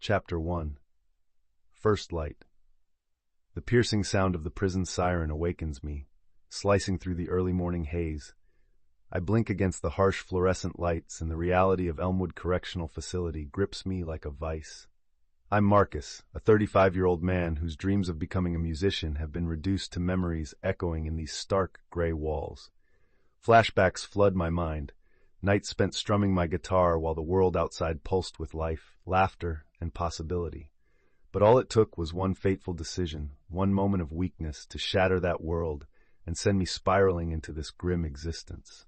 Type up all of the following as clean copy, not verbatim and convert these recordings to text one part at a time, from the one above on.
Chapter 1. First Light. The piercing sound of the prison siren awakens me, slicing through the early morning haze. I blink against the harsh fluorescent lights, and the reality of Elmwood Correctional Facility grips me like a vice. I'm Marcus, a 35-year-old man whose dreams of becoming a musician have been reduced to memories echoing in these stark, gray walls. Flashbacks flood my mind, nights spent strumming my guitar while the world outside pulsed with life, laughter, and possibility. But all it took was one fateful decision, one moment of weakness to shatter that world and send me spiraling into this grim existence.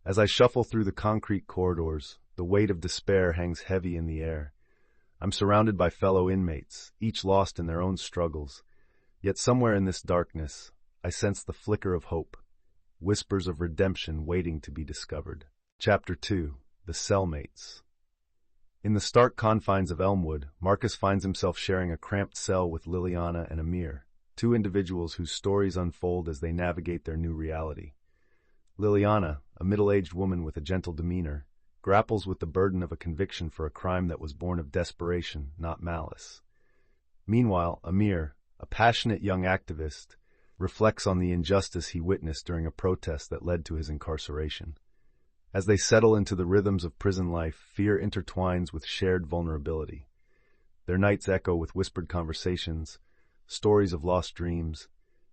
As I shuffle through the concrete corridors, the weight of despair hangs heavy in the air. I'm surrounded by fellow inmates, each lost in their own struggles. Yet somewhere in this darkness, I sense the flicker of hope, whispers of redemption waiting to be discovered. Chapter 2. The Cellmates. In the stark confines of Elmwood, Marcus finds himself sharing a cramped cell with Liliana and Amir, two individuals whose stories unfold as they navigate their new reality. Liliana, a middle-aged woman with a gentle demeanor, grapples with the burden of a conviction for a crime that was born of desperation, not malice. Meanwhile, Amir, a passionate young activist, reflects on the injustice he witnessed during a protest that led to his incarceration. As they settle into the rhythms of prison life, fear intertwines with shared vulnerability. Their nights echo with whispered conversations, stories of lost dreams,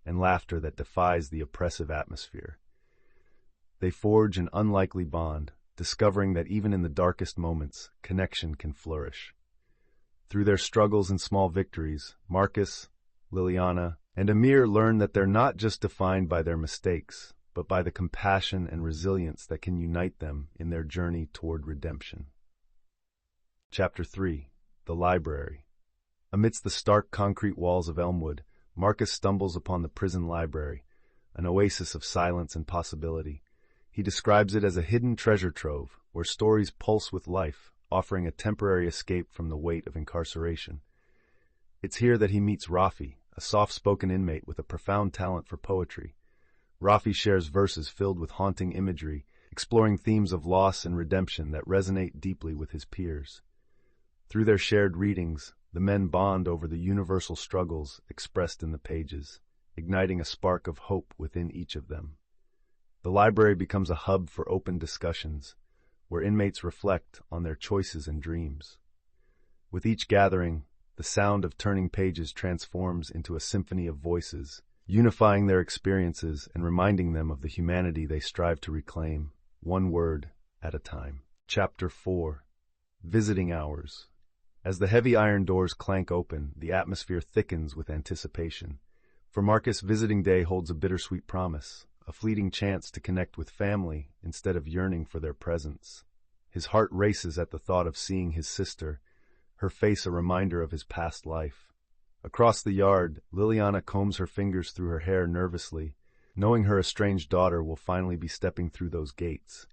and laughter that defies the oppressive atmosphere. They forge an unlikely bond, discovering that even in the darkest moments, connection can flourish. Through their struggles and small victories, Marcus, Liliana, and Amir learn that they're not just defined by their mistakes, but by the compassion and resilience that can unite them in their journey toward redemption. Chapter 3. The Library. Amidst the stark concrete walls of Elmwood, Marcus stumbles upon the prison library, an oasis of silence and possibility. He describes it as a hidden treasure trove, where stories pulse with life, offering a temporary escape from the weight of incarceration. It's here that he meets Rafi, a soft-spoken inmate with a profound talent for poetry. Rafi shares verses filled with haunting imagery, exploring themes of loss and redemption that resonate deeply with his peers. Through their shared readings, the men bond over the universal struggles expressed in the pages, igniting a spark of hope within each of them. The library becomes a hub for open discussions, where inmates reflect on their choices and dreams. With each gathering, the sound of turning pages transforms into a symphony of voices, unifying their experiences and reminding them of the humanity they strive to reclaim, one word at a time. Chapter 4. Visiting Hours. As the heavy iron doors clank open, the atmosphere thickens with anticipation. For Marcus, visiting day holds a bittersweet promise, a fleeting chance to connect with family instead of yearning for their presence. His heart races at the thought of seeing his sister, her face a reminder of his past life. Across the yard, Liliana combs her fingers through her hair nervously, knowing her estranged daughter will finally be stepping through those gates.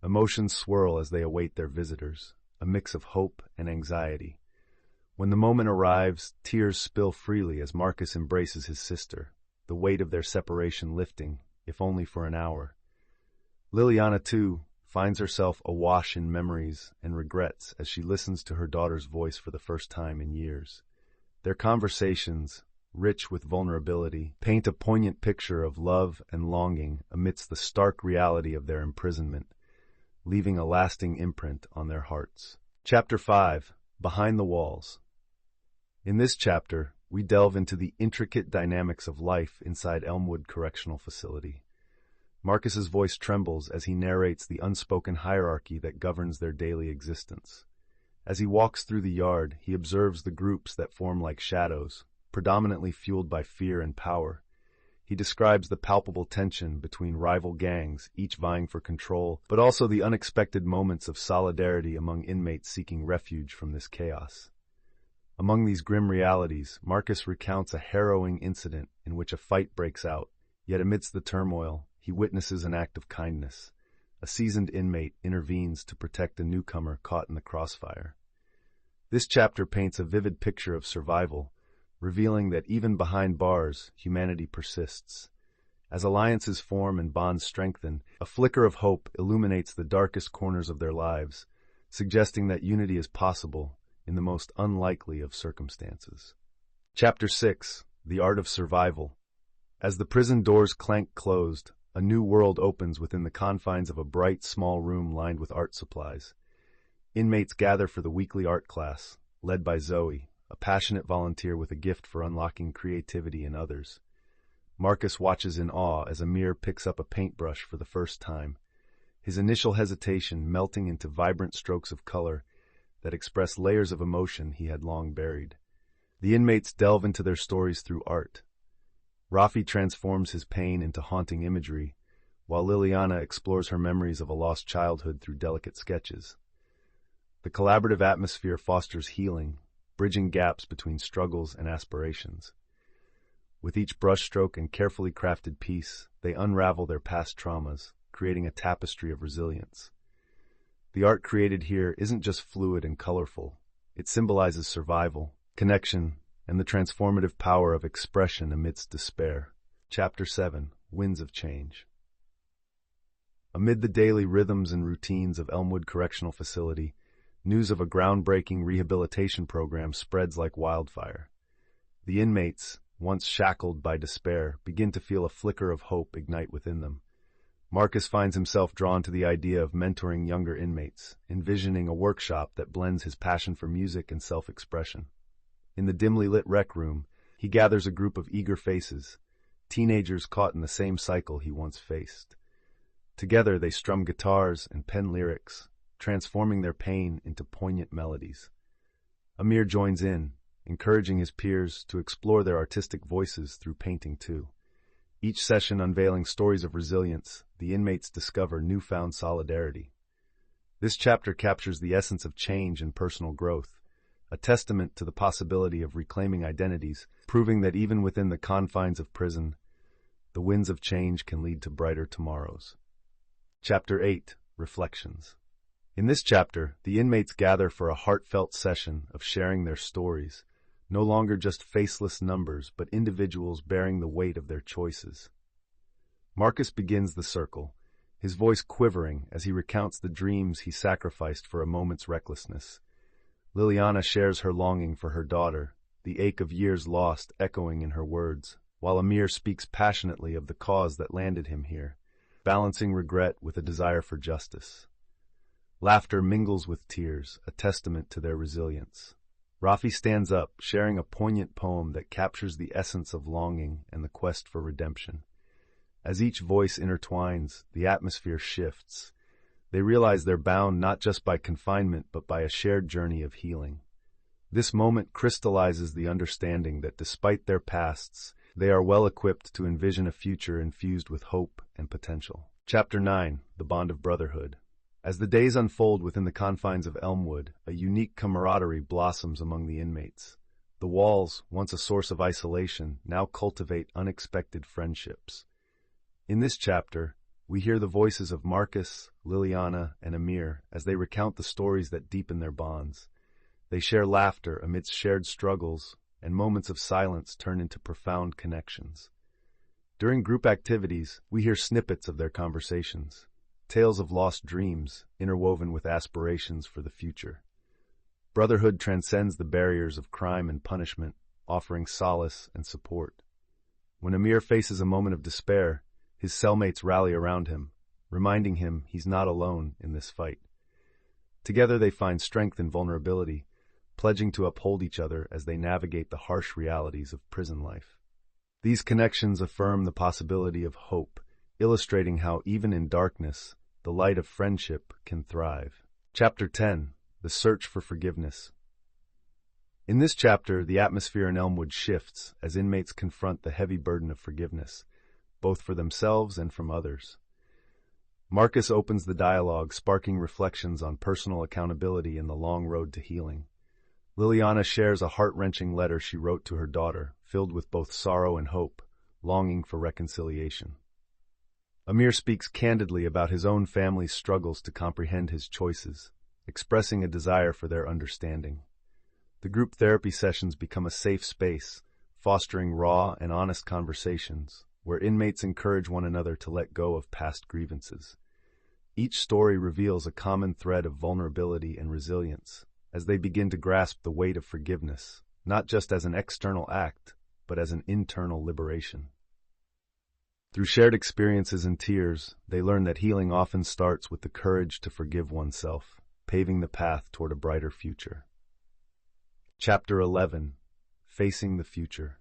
Emotions swirl as they await their visitors, a mix of hope and anxiety. When the moment arrives, tears spill freely as Marcus embraces his sister, the weight of their separation lifting, if only for an hour. Liliana, too, finds herself awash in memories and regrets as she listens to her daughter's voice for the first time in years. Their conversations, rich with vulnerability, paint a poignant picture of love and longing amidst the stark reality of their imprisonment, leaving a lasting imprint on their hearts. Chapter 5. Behind the Walls. In this chapter, we delve into the intricate dynamics of life inside Elmwood Correctional Facility. Marcus's voice trembles as he narrates the unspoken hierarchy that governs their daily existence. As he walks through the yard, he observes the groups that form like shadows, predominantly fueled by fear and power. He describes the palpable tension between rival gangs, each vying for control, but also the unexpected moments of solidarity among inmates seeking refuge from this chaos. Among these grim realities, Marcus recounts a harrowing incident in which a fight breaks out, yet amidst the turmoil, he witnesses an act of kindness. A seasoned inmate intervenes to protect a newcomer caught in the crossfire. This chapter paints a vivid picture of survival, revealing that even behind bars, humanity persists. As alliances form and bonds strengthen, a flicker of hope illuminates the darkest corners of their lives, suggesting that unity is possible, in the most unlikely of circumstances. Chapter 6. The Art of Survival. As the prison doors clank closed, a new world opens within the confines of a bright, small room lined with art supplies. Inmates gather for the weekly art class, led by Zoe, a passionate volunteer with a gift for unlocking creativity in others. Marcus watches in awe as Amir picks up a paintbrush for the first time, his initial hesitation melting into vibrant strokes of color that express layers of emotion he had long buried. The inmates delve into their stories through art. Rafi transforms his pain into haunting imagery, while Liliana explores her memories of a lost childhood through delicate sketches. The collaborative atmosphere fosters healing, bridging gaps between struggles and aspirations. With each brushstroke and carefully crafted piece, they unravel their past traumas, creating a tapestry of resilience. The art created here isn't just fluid and colorful. It symbolizes survival, connection, and the transformative power of expression amidst despair. Chapter 7. Winds of Change. Amid the daily rhythms and routines of Elmwood Correctional Facility, news of a groundbreaking rehabilitation program spreads like wildfire. The inmates, once shackled by despair, begin to feel a flicker of hope ignite within them. Marcus finds himself drawn to the idea of mentoring younger inmates, envisioning a workshop that blends his passion for music and self-expression. In the dimly lit rec room, he gathers a group of eager faces, teenagers caught in the same cycle he once faced. Together they strum guitars and pen lyrics, transforming their pain into poignant melodies. Amir joins in, encouraging his peers to explore their artistic voices through painting too. Each session unveiling stories of resilience, the inmates discover newfound solidarity. This chapter captures the essence of change and personal growth, a testament to the possibility of reclaiming identities, proving that even within the confines of prison, the winds of change can lead to brighter tomorrows. Chapter 8. Reflections. In this chapter, the inmates gather for a heartfelt session of sharing their stories, no longer just faceless numbers, but individuals bearing the weight of their choices. Marcus begins the circle, his voice quivering as he recounts the dreams he sacrificed for a moment's recklessness. Liliana shares her longing for her daughter, the ache of years lost echoing in her words, while Amir speaks passionately of the cause that landed him here, balancing regret with a desire for justice. Laughter mingles with tears, a testament to their resilience. Rafi stands up, sharing a poignant poem that captures the essence of longing and the quest for redemption. As each voice intertwines, the atmosphere shifts. They realize they're bound not just by confinement but by a shared journey of healing. This moment crystallizes the understanding that despite their pasts, they are well equipped to envision a future infused with hope and potential. Chapter 9. The Bond of Brotherhood. As the days unfold within the confines of Elmwood, a unique camaraderie blossoms among the inmates. The walls, once a source of isolation, now cultivate unexpected friendships. In this chapter, we hear the voices of Marcus, Liliana, and Amir as they recount the stories that deepen their bonds. They share laughter amidst shared struggles, and moments of silence turn into profound connections. During group activities, we hear snippets of their conversations, tales of lost dreams interwoven with aspirations for the future. Brotherhood transcends the barriers of crime and punishment, offering solace and support. When Amir faces a moment of despair, his cellmates rally around him, reminding him he's not alone in this fight. Together they find strength in vulnerability, pledging to uphold each other as they navigate the harsh realities of prison life. These connections affirm the possibility of hope, illustrating how even in darkness, the light of friendship can thrive. Chapter 10. The Search for Forgiveness. In this chapter, the atmosphere in Elmwood shifts as inmates confront the heavy burden of forgiveness, both for themselves and from others. Marcus opens the dialogue, sparking reflections on personal accountability and the long road to healing. Liliana shares a heart-wrenching letter she wrote to her daughter, filled with both sorrow and hope, longing for reconciliation. Amir speaks candidly about his own family's struggles to comprehend his choices, expressing a desire for their understanding. The group therapy sessions become a safe space, fostering raw and honest conversations, where inmates encourage one another to let go of past grievances. Each story reveals a common thread of vulnerability and resilience, as they begin to grasp the weight of forgiveness, not just as an external act, but as an internal liberation. Through shared experiences and tears, they learn that healing often starts with the courage to forgive oneself, paving the path toward a brighter future. Chapter 11. Facing the Future.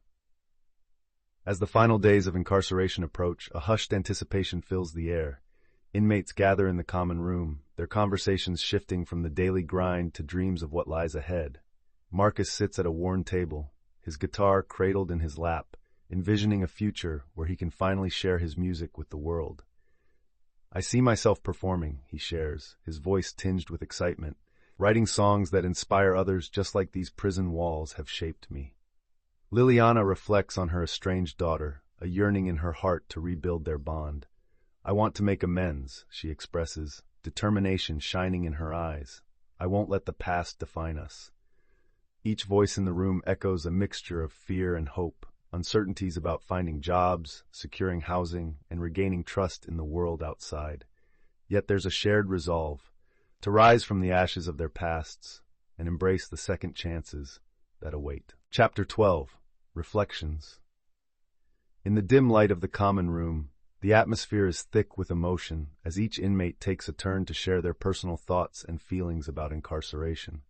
As the final days of incarceration approach, a hushed anticipation fills the air. Inmates gather in the common room, their conversations shifting from the daily grind to dreams of what lies ahead. Marcus sits at a worn table, his guitar cradled in his lap, envisioning a future where he can finally share his music with the world. "I see myself performing," he shares, his voice tinged with excitement, "writing songs that inspire others just like these prison walls have shaped me." Liliana reflects on her estranged daughter, a yearning in her heart to rebuild their bond. "I want to make amends," she expresses, determination shining in her eyes. "I won't let the past define us." Each voice in the room echoes a mixture of fear and hope, uncertainties about finding jobs, securing housing, and regaining trust in the world outside. Yet there's a shared resolve to rise from the ashes of their pasts and embrace the second chances that await. Chapter 12. Reflections. In the dim light of the common room, the atmosphere is thick with emotion as each inmate takes a turn to share their personal thoughts and feelings about incarceration.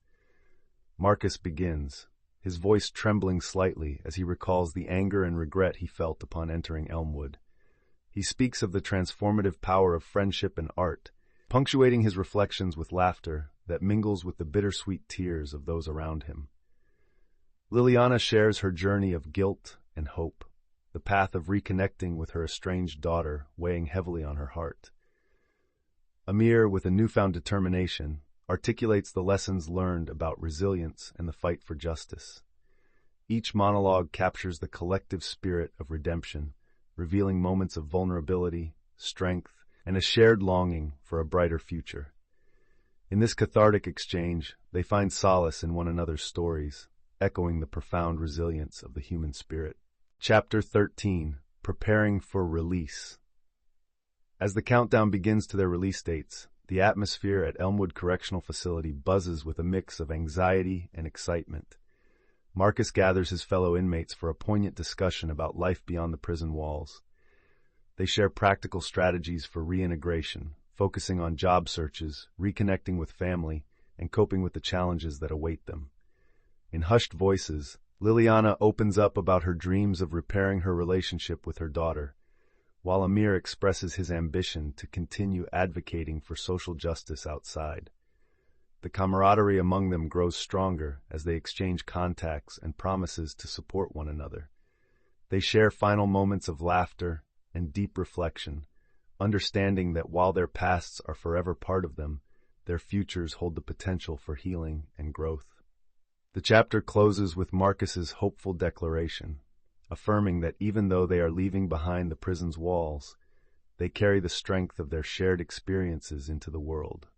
Marcus begins, his voice trembling slightly as he recalls the anger and regret he felt upon entering Elmwood. He speaks of the transformative power of friendship and art, punctuating his reflections with laughter that mingles with the bittersweet tears of those around him. Liliana shares her journey of guilt and hope, the path of reconnecting with her estranged daughter weighing heavily on her heart. Amir, with a newfound determination, articulates the lessons learned about resilience and the fight for justice. Each monologue captures the collective spirit of redemption, revealing moments of vulnerability, strength, and a shared longing for a brighter future. In this cathartic exchange, they find solace in one another's stories, echoing the profound resilience of the human spirit. Chapter 13. Preparing for Release. As the countdown begins to their release dates, the atmosphere at Elmwood Correctional Facility buzzes with a mix of anxiety and excitement. Marcus gathers his fellow inmates for a poignant discussion about life beyond the prison walls. They share practical strategies for reintegration, focusing on job searches, reconnecting with family, and coping with the challenges that await them. In hushed voices, Liliana opens up about her dreams of repairing her relationship with her daughter, while Amir expresses his ambition to continue advocating for social justice outside. The camaraderie among them grows stronger as they exchange contacts and promises to support one another. They share final moments of laughter and deep reflection, understanding that while their pasts are forever part of them, their futures hold the potential for healing and growth. The chapter closes with Marcus's hopeful declaration, affirming that even though they are leaving behind the prison's walls, they carry the strength of their shared experiences into the world.